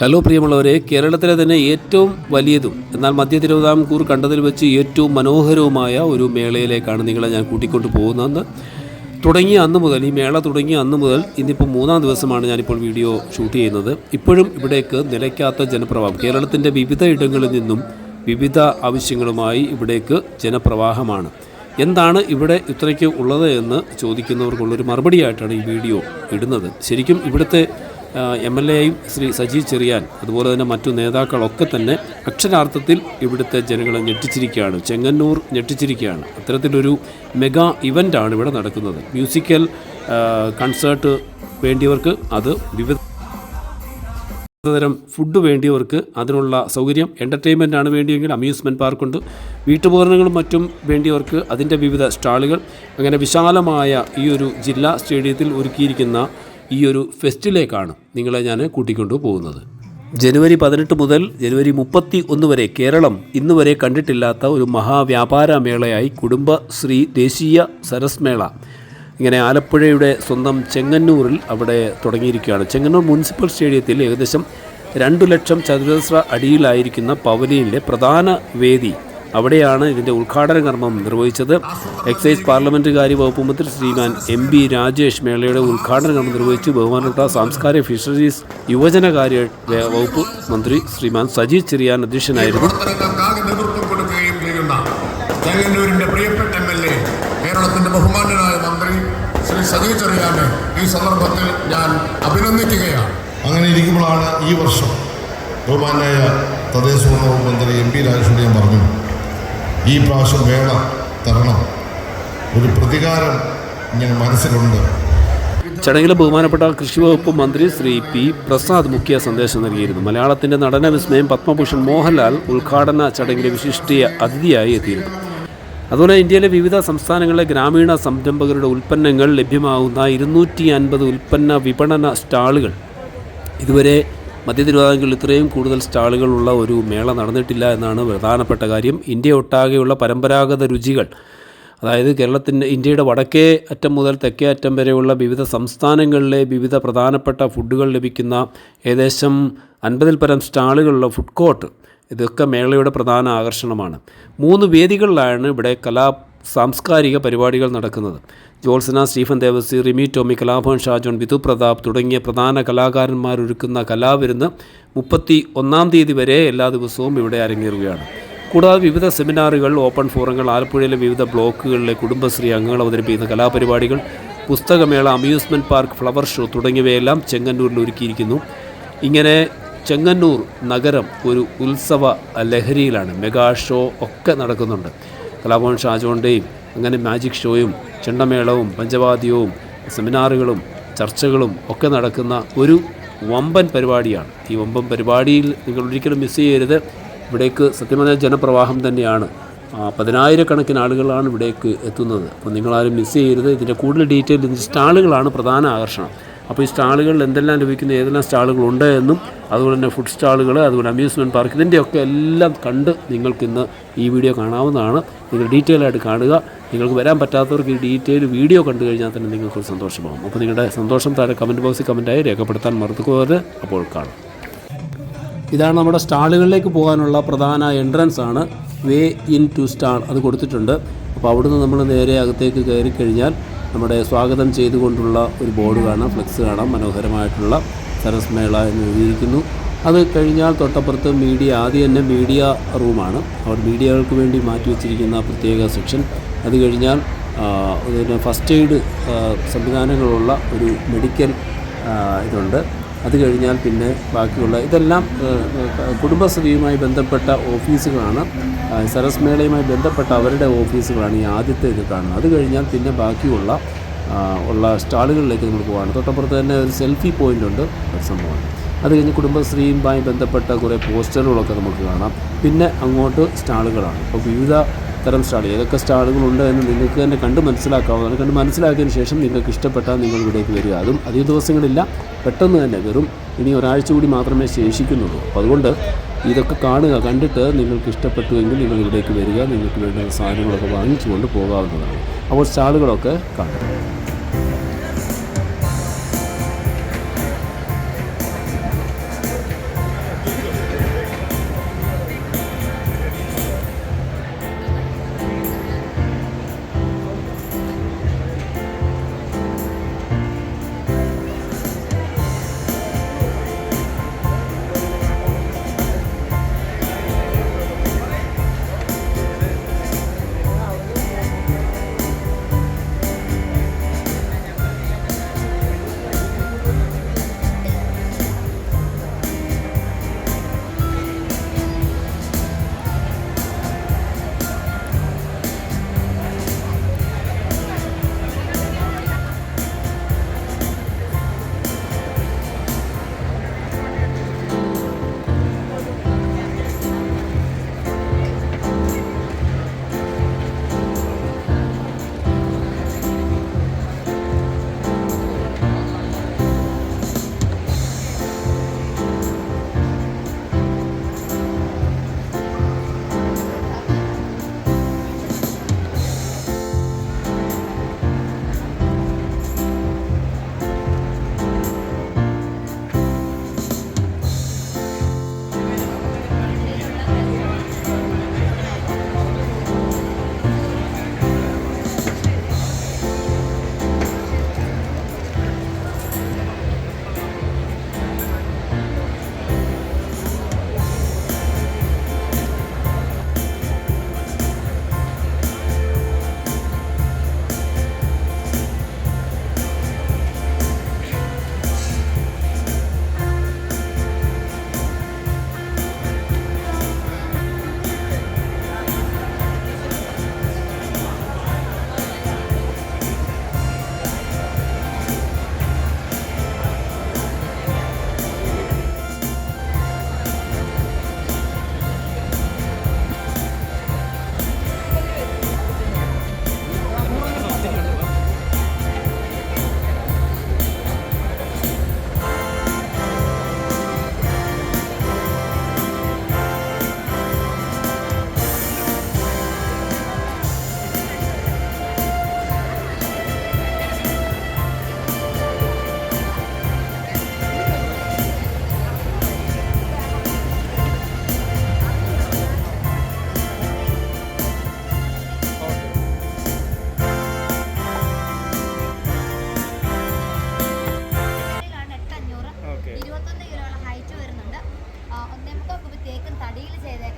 Hello പ്രിയമുള്ളവരെ, കേരളത്തിലെ തന്നെ ഏറ്റവും വലിയതും എന്നാൽ മധ്യ തിരുവിതാംകൂർ കണ്ടതിൽ വെച്ച് ഏറ്റവും മനോഹരവുമായ ഒരു മേളയിലേക്കാണ് നിങ്ങളെ ഞാൻ കൂട്ടിക്കൊണ്ട് പോകുന്നത്. തുടങ്ങിയ അന്ന് മുതൽ, ഈ മേള തുടങ്ങിയ അന്ന് മുതൽ ഇന്നിപ്പോൾ 3-ാം ദിവസമാണ് ഞാനിപ്പോൾ വീഡിയോ ഷൂട്ട് ചെയ്യുന്നത്. ഇപ്പോഴും ഇവിടേക്ക് നിലയ്ക്കാത്ത ജനപ്രവാഹം, കേരളത്തിൻ്റെ വിവിധ ഇടങ്ങളിൽ നിന്നും വിവിധ ആവശ്യങ്ങളുമായി ഇവിടേക്ക് ജനപ്രവാഹമാണ്. എന്താണ് ഇവിടെ ഇത്രയ്ക്ക് ഉള്ളത് എന്ന് ചോദിക്കുന്നവർക്കുള്ളൊരു മറുപടിയായിട്ടാണ് ഈ വീഡിയോ ഇടുന്നത്. ശരിക്കും ഇവിടുത്തെ MLA ശ്രീ സജി ചെറിയാൻ, അതുപോലെ തന്നെ മറ്റു നേതാക്കളൊക്കെ തന്നെ അക്ഷരാർത്ഥത്തിൽ ഇവിടുത്തെ ജനങ്ങളെ ഞെട്ടിച്ചിരിക്കുകയാണ്. ചെങ്ങന്നൂർ ഞെട്ടിച്ചിരിക്കുകയാണ്. അത്തരത്തിലൊരു മെഗാ ഇവൻ്റാണ് ഇവിടെ നടക്കുന്നത്. മ്യൂസിക്കൽ കൺസേർട്ട് വേണ്ടിയവർക്ക് അത്, വിവിധ തരം ഫുഡ് വേണ്ടിയവർക്ക് അതിനുള്ള സൗകര്യം, എൻ്റർടൈൻമെൻറ്റാണ് വേണ്ടിയെങ്കിൽ അമ്യൂസ്മെൻറ്റ് പാർക്കുണ്ട്, വീട്ടുപകരണങ്ങളും മറ്റും വേണ്ടിയവർക്ക് അതിൻ്റെ വിവിധ സ്റ്റാളുകൾ. അങ്ങനെ വിശാലമായ ഈ ഒരു ജില്ലാ സ്റ്റേഡിയത്തിൽ ഒരുക്കിയിരിക്കുന്ന ഈ ഒരു ഫെസ്റ്റിലേക്കാണ് നിങ്ങളെ ഞാൻ കൂട്ടിക്കൊണ്ടു പോകുന്നത്. ജനുവരി 18 മുതൽ ജനുവരി 31 വരെ കേരളം ഇന്ന് വരെ കണ്ടിട്ടില്ലാത്ത ഒരു മഹാവ്യാപാര മേളയായി കുടുംബശ്രീ ദേശീയ സരസ് മേള ഇങ്ങനെ ആലപ്പുഴയുടെ സ്വന്തം ചെങ്ങന്നൂരിൽ അവിടെ തുടങ്ങിയിരിക്കുകയാണ്. ചെങ്ങന്നൂർ മുനിസിപ്പൽ സ്റ്റേഡിയത്തിൽ ഏകദേശം 2 ലക്ഷം ചതുരശ്ര അടിയിലായിരിക്കുന്ന പവലിയനിലെ പ്രധാന വേദി, അവിടെയാണ് ഇതിൻ്റെ ഉദ്ഘാടന കർമ്മം നിർവഹിച്ചത്. എക്സൈസ് പാർലമെൻ്ററി വകുപ്പ് മന്ത്രി ശ്രീമാൻ MB രാജേഷ് മേളയുടെ ഉദ്ഘാടന കർമ്മം നിർവഹിച്ചു. ബഹുമാനപ്പെട്ട സാംസ്കാരിക ഫിഷറീസ് യുവജനകാര്യ വകുപ്പ് മന്ത്രി ശ്രീമാൻ സജി ചെറിയാൻ അധ്യക്ഷനായിരുന്നു. ചെങ്ങന്നൂരിൻ്റെ പ്രിയപ്പെട്ട MLA, കേരളത്തിൻ്റെ ബഹുമാന്യനായ മന്ത്രി ശ്രീ സജി ചെറിയാനെ ഈ സന്ദർഭത്തിൽ ഞാൻ അഭിനന്ദിക്കുകയാണ്. അങ്ങനെ ഇരിക്കുമ്പോഴാണ് ഈ വർഷം ബഹുമാന്യായ തദ്ദേശ വകുപ്പ് മന്ത്രി MB രാജേഷോട് ഞാൻ പറഞ്ഞു, ഈ പ്രാവശ്യം വേള തരണം, ഒരു പ്രതികാരം ഞാൻ മനസ്സിലുണ്ട്. ചടങ്ങിൽ ബഹുമാനപ്പെട്ട കൃഷി വകുപ്പ് മന്ത്രി ശ്രീ P പ്രസാദ് മുഖ്യ സന്ദേശം നൽകിയിരുന്നു. മലയാളത്തിൻ്റെ നടന വിസ്മയം പത്മഭൂഷൺ മോഹൻലാൽ ഉദ്ഘാടന ചടങ്ങിലെ വിശിഷ്ട അതിഥിയായി എത്തിയിരുന്നു. അതുപോലെ ഇന്ത്യയിലെ വിവിധ സംസ്ഥാനങ്ങളിലെ ഗ്രാമീണ സംരംഭകരുടെ ഉൽപ്പന്നങ്ങൾ ലഭ്യമാകുന്ന 250 ഉൽപ്പന്ന വിപണന സ്റ്റാളുകൾ, ഇതുവരെ മധ്യ തിരുവിതാംകൂറിൽ ഇത്രയും കൂടുതൽ സ്റ്റാളുകളുള്ള ഒരു മേള നടന്നിട്ടില്ല എന്നാണ് പ്രധാനപ്പെട്ട കാര്യം. ഇന്ത്യ ഒട്ടാകെയുള്ള പരമ്പരാഗത രുചികൾ, അതായത് ഇന്ത്യയുടെ വടക്കേ അറ്റം മുതൽ തെക്കേ അറ്റം വരെയുള്ള വിവിധ സംസ്ഥാനങ്ങളിലെ വിവിധ പ്രധാനപ്പെട്ട ഫുഡുകൾ ലഭിക്കുന്ന ഏകദേശം 50-ൽ പരം സ്റ്റാളുകളുള്ള ഫുഡ് കോർട്ട്, ഇതൊക്കെ മേളയുടെ പ്രധാന ആകർഷണമാണ്. 3 വേദികളിലാണ് ഇവിടെ സാംസ്കാരിക പരിപാടികൾ നടക്കുന്നത്. ജോത്സന, സ്റ്റീഫൻ ദേവസി, റിമി ടോമി, കലാഭവൻ ഷാജോൺ, വിധു പ്രതാപ് തുടങ്ങിയ പ്രധാന കലാകാരന്മാരൊരുക്കുന്ന കലാവിരുന്ന് 31-ാം തീയതി വരെ എല്ലാ ദിവസവും ഇവിടെ അരങ്ങേറുകയാണ്. കൂടാതെ വിവിധ സെമിനാറുകൾ, ഓപ്പൺ ഫോറങ്ങൾ, ആലപ്പുഴയിലെ വിവിധ ബ്ലോക്കുകളിലെ കുടുംബശ്രീ അംഗങ്ങൾ അവതരിപ്പിക്കുന്ന കലാപരിപാടികൾ, പുസ്തകമേള, അമ്യൂസ്മെൻറ്റ് പാർക്ക്, ഫ്ലവർ ഷോ തുടങ്ങിയവയെല്ലാം ചെങ്ങന്നൂരിൽ ഒരുക്കിയിരിക്കുന്നു. ഇങ്ങനെ ചെങ്ങന്നൂർ നഗരം ഒരു ഉത്സവ ലഹരിയിലാണ്. മെഗാ ഷോ ഒക്കെ നടക്കുന്നുണ്ട്. കലാഭവൻ ഷാജോൻ്റെയും അങ്ങനെ മാജിക് ഷോയും ചെണ്ടമേളവും പഞ്ചവാദ്യവും സെമിനാറുകളും ചർച്ചകളും ഒക്കെ നടക്കുന്ന ഒരു വമ്പൻ പരിപാടിയാണ്. ഈ വമ്പൻ പരിപാടിയിൽ നിങ്ങൾ ഒരിക്കലും മിസ് ചെയ്യരുത്. ഇവിടേക്ക് സത്യം പറഞ്ഞാൽ ജനപ്രവാഹം തന്നെയാണ്. 10,000-കണക്കിന് ആളുകളാണ് ഇവിടേക്ക് എത്തുന്നത്. അപ്പോൾ നിങ്ങളാരും മിസ് ചെയ്യരുത്. ഇതിൻ്റെ കൂടുതൽ ഡീറ്റെയിൽ, ഇതിൻ്റെ സ്റ്റാളുകളാണ് പ്രധാന ആകർഷണം. അപ്പോൾ ഈ സ്റ്റാളുകളിൽ എന്തെല്ലാം ലഭിക്കുന്ന, ഏതെല്ലാം സ്റ്റാളുകളുണ്ട് എന്നും, അതുപോലെ തന്നെ ഫുഡ് സ്റ്റാളുകൾ, അതുപോലെ അമ്യൂസ്മെൻറ്റ് പാർക്ക്, ഇതിൻ്റെയൊക്കെ എല്ലാം കണ്ട് നിങ്ങൾക്കിന്ന് ഈ വീഡിയോ കാണാവുന്നതാണ്. നിങ്ങൾ ഡീറ്റെയിൽ ആയിട്ട് കാണുക. നിങ്ങൾക്ക് വരാൻ പറ്റാത്തവർക്ക് ഈ ഡീറ്റെയിൽ വീഡിയോ കണ്ടു കഴിഞ്ഞാൽ തന്നെ നിങ്ങൾക്കൊരു സന്തോഷമാകും. അപ്പോൾ നിങ്ങളുടെ സന്തോഷം താഴെ കമൻറ്റ് ബോക്സിൽ കമൻറ്റായി രേഖപ്പെടുത്താൻ മറന്നുപോകരുത്. അപ്പോൾ കാണാം. ഇതാണ് നമ്മുടെ സ്റ്റാളുകളിലേക്ക് പോകാനുള്ള പ്രധാന എൻട്രൻസ് ആണ്. വേ ഇൻ ടു സ്റ്റാൾ അത് കൊടുത്തിട്ടുണ്ട്. അപ്പോൾ അവിടുന്ന് നമ്മൾ നേരെ അകത്തേക്ക് കയറി കഴിഞ്ഞാൽ നമ്മുടെ സ്വാഗതം ചെയ്തുകൊണ്ടുള്ള ഒരു ബോർഡ് കാണാം, ഫ്ലെക്സ് കാണാം, മനോഹരമായിട്ടുള്ള സരസ് മേള എന്ന് എഴുതിയിരിക്കുന്നു. അത് കഴിഞ്ഞാൽ തൊട്ടപ്പുറത്ത് ആദ്യം തന്നെ മീഡിയ റൂമാണ്. അവിടെ മീഡിയകൾക്ക് വേണ്ടി മാറ്റി വെച്ചിരിക്കുന്ന പ്രത്യേക സെക്ഷൻ. അത് കഴിഞ്ഞാൽ ഇതിന് ഫസ്റ്റ് എയ്ഡ് സംവിധാനങ്ങളുള്ള ഒരു മെഡിക്കൽ ഇതുണ്ട്. അത് കഴിഞ്ഞാൽ പിന്നെ ബാക്കിയുള്ള ഇതെല്ലാം കുടുംബശ്രീയുമായി ബന്ധപ്പെട്ട ഓഫീസുകളാണ്. സരസ് മേളയുമായി ബന്ധപ്പെട്ട അവരുടെ ഓഫീസുകളാണ് ഈ ആദ്യത്തെ ഇത് കാണുന്നത്. അത് കഴിഞ്ഞാൽ പിന്നെ ബാക്കിയുള്ള സ്റ്റാളുകളിലേക്ക് നമ്മൾ പോവുകയാണ്. തൊട്ടപ്പുറത്ത് തന്നെ ഒരു സെൽഫി പോയിൻ്റ് ഉണ്ട്, ഒരു സംഭവമാണ്. അത് കഴിഞ്ഞ് കുടുംബശ്രീയുമായി ബന്ധപ്പെട്ട കുറേ പോസ്റ്ററുകളൊക്കെ നമുക്ക് കാണാം. പിന്നെ അങ്ങോട്ട് സ്റ്റാളുകളാണ്. അപ്പോൾ വിവിധ തരം സ്റ്റാൾ, ഏതൊക്കെ സ്റ്റാളുകളുണ്ട് എന്ന് നിങ്ങൾക്ക് തന്നെ കണ്ട് മനസ്സിലാക്കാവുന്നതാണ്. കണ്ട് മനസ്സിലാക്കിയതിന് ശേഷം നിങ്ങൾക്ക് ഇഷ്ടപ്പെട്ടാൽ നിങ്ങൾ ഇവിടേക്ക് വരിക. അതും അധിക ദിവസങ്ങളില്ല, പെട്ടെന്ന് തന്നെ, വെറും ഇനി ഒരാഴ്ച കൂടി മാത്രമേ ശേഷിക്കുന്നുള്ളൂ. അപ്പോൾ അതുകൊണ്ട് ഇതൊക്കെ കാണുക. കണ്ടിട്ട് നിങ്ങൾക്ക് ഇഷ്ടപ്പെട്ടുവെങ്കിൽ നിങ്ങൾ ഇവിടേക്ക് വരിക. നിങ്ങൾക്ക് വേണ്ട സാധനങ്ങളൊക്കെ വാങ്ങിച്ചു കൊണ്ട് പോകാവുന്നതാണ്. അപ്പോൾ സ്റ്റാളുകളൊക്കെ കാണുക.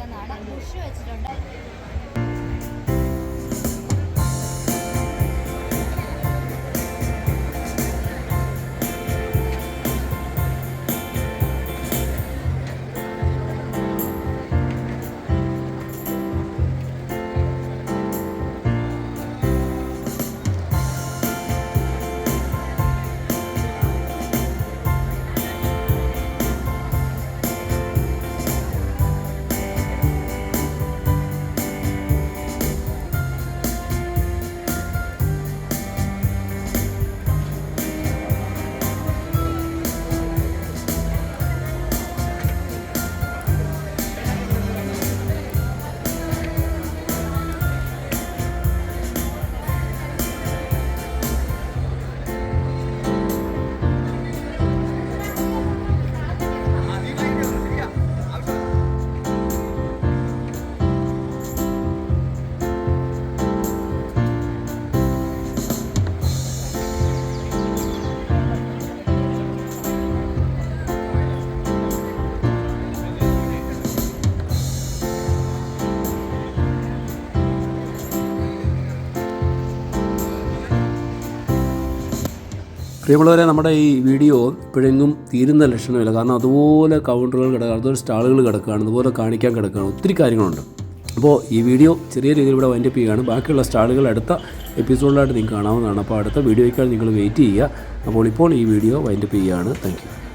ചെയ്യാവുന്നതാണ്. ബുഷ് വെച്ചിട്ടുണ്ട്. പ്രിയമുള്ളവരെ, നമ്മുടെ ഈ വീഡിയോ ഇപ്പോഴെങ്ങും തീരുന്ന ലക്ഷണമില്ല. കാരണം അതുപോലെ കൗണ്ടറുകൾ കിടക്കുകയാണ്, അതുപോലെ സ്റ്റാളുകൾ കിടക്കുകയാണ്, അതുപോലെ കാണിക്കാൻ കിടക്കുകയാണ്, ഒത്തിരി കാര്യങ്ങളുണ്ട്. അപ്പോൾ ഈ വീഡിയോ ചെറിയ രീതിയിൽ ഇവിടെ വൈൻഡപ്പ് ചെയ്യുകയാണ്. ബാക്കിയുള്ള സ്റ്റാളുകൾ അടുത്ത എപ്പിസോഡിലായിട്ട് നിങ്ങൾക്ക് കാണാവുന്നതാണ്. അപ്പോൾ അടുത്ത വീഡിയോയ്ക്കായി നിങ്ങൾ വെയിറ്റ് ചെയ്യുക. അപ്പോൾ ഇപ്പോൾ ഈ വീഡിയോ വൈൻഡപ്പ് ചെയ്യുകയാണ്. Thank you.